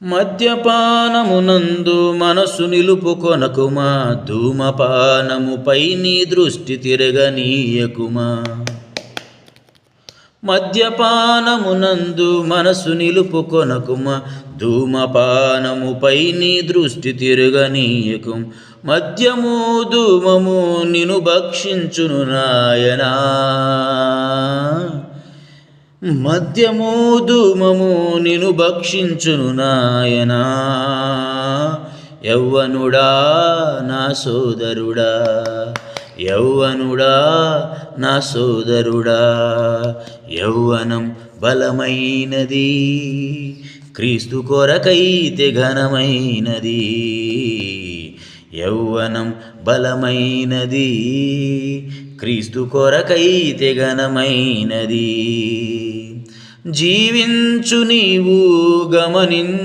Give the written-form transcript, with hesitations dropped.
మద్యపానమునందు మనసు నిలుపుకొనకుమా, ధూమపానముపై నీ దృష్టి తిరగనీయకుమా. మద్యపానమునందు మనసు నిలుపుకొనకుమా, ధూమపానముపై నీ దృష్టి తిరగనీయకుం. మద్యము ధూమము నిను భక్షించును నాయనా, మద్యము ధూమము నిను భక్షించును నాయనా. యవ్వనుడా నా సోదరుడా, యవ్వనుడా నా సోదరుడా, యవ్వనం బలమైనది, క్రీస్తు కొరకైతే ఘనమైనది. యవ్వనం బలమైనది, క్రీస్తు కొరకైతే ఘనమైనది. జీవించు నీవు